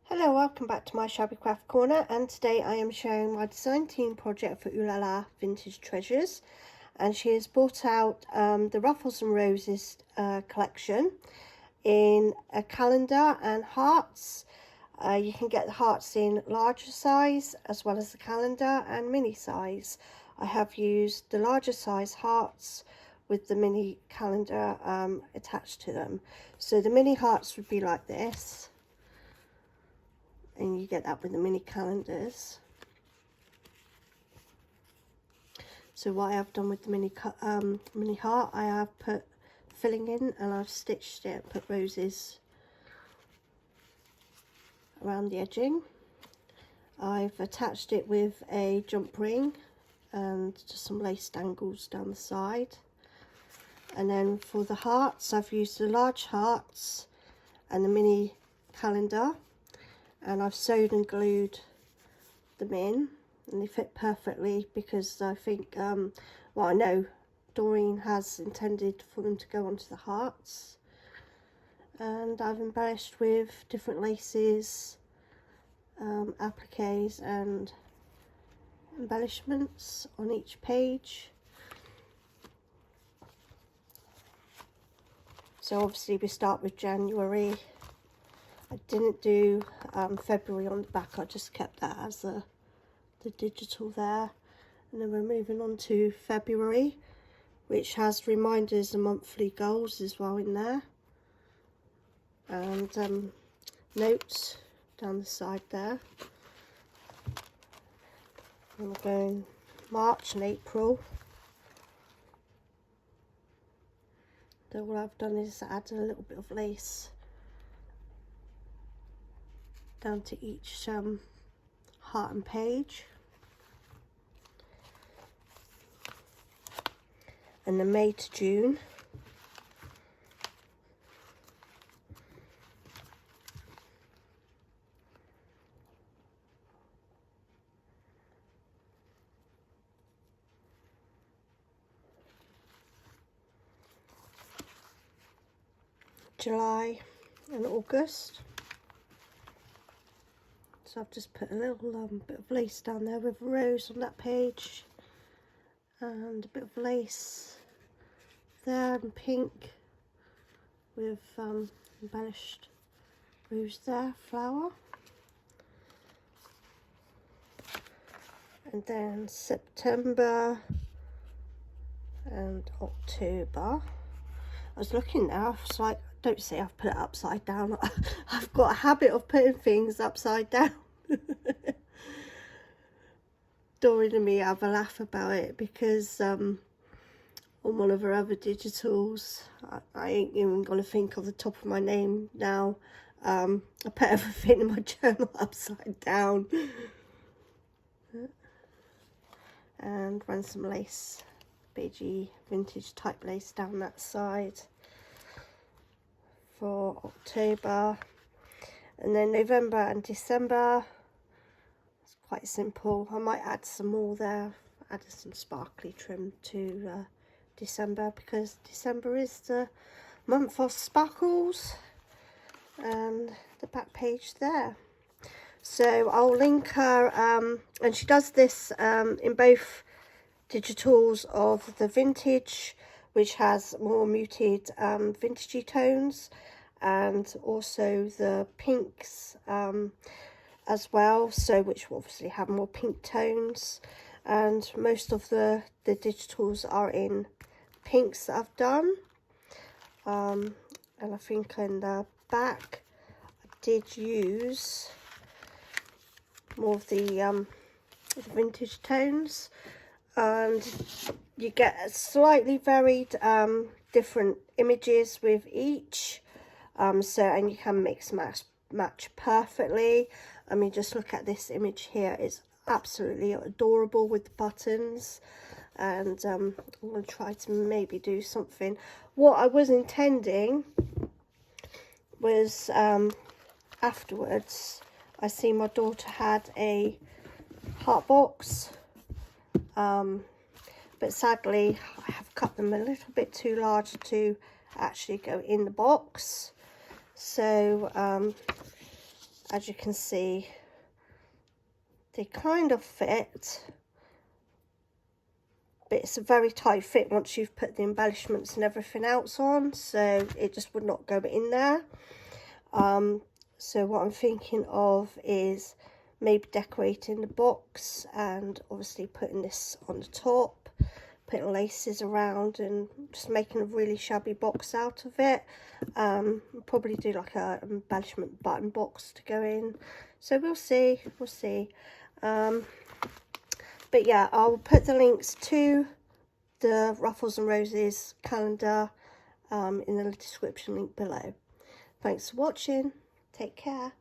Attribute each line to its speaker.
Speaker 1: Hello, welcome back to my Shabby Craft Corner, and today I am showing my design team project for Ooh La La Vintage Treasures. And she has brought out the Ruffles and Roses collection in a calendar and hearts. You can get the hearts in larger size as well as the calendar and mini size. I have used the larger size hearts with the mini calendar attached to them. So the mini hearts would be like this. And you get that with the mini calendars. So what I have done with the mini heart, I have put filling in and I've stitched it, put roses around the edging. I've attached it with a jump ring and just some lace dangles down the side. And then for the hearts, I've used the large hearts and the mini calendar. And I've sewed and glued them in, and they fit perfectly because I think, well, I know Doreen has intended for them to go onto the hearts. And I've embellished with different laces, appliques and embellishments on each page. So obviously we start with January. I didn't do February on the back, I just kept that as the digital there. And then we're moving on to February, which has reminders and monthly goals as well in there. And notes down the side there. And we're going March and April. So what I've done is add a little bit of lace down to each heart and page. And then May to June. July and August. So I've just put a little bit of lace down there with a rose on that page, and a bit of lace there and pink with embellished rose there, flower. And then September and October. I was looking now, I was like, don't say I've put it upside down. I've got a habit of putting things upside down. Doreen and me have a laugh about it because on one of her other digitals, I ain't even going to think of the top of my name now. I put everything in my journal upside down. And run some lace, beigey vintage type lace down that side for October. And then November and December, it's quite simple. I might add some more there, added some sparkly trim to December, because December is the month of sparkles. And the back page there. So I'll link her, and she does this in both digitals of the vintage, which has more muted vintagey tones, and also the pinks as well, so which will obviously have more pink tones. And most of the digitals are in pinks that I've done, and I think in the back I did use more of the vintage tones, and you get slightly varied different images with each, so, and you can mix match perfectly. I mean, just look at this image here, it's absolutely adorable with the buttons. And I'm going to try to maybe do something. What I was intending was afterwards, I see my daughter had a heart box, but sadly I have cut them a little bit too large to actually go in the box. So as you can see, they kind of fit, but it's a very tight fit once you've put the embellishments and everything else on, so it just would not go in there. So what I'm thinking of is maybe decorating the box and obviously putting this on the top, putting laces around and just making a really shabby box out of it. Probably do like a embellishment button box to go in, so we'll see. But yeah, I'll put the links to the Ruffles and Roses calendar in the description link below. Thanks for watching. Take care.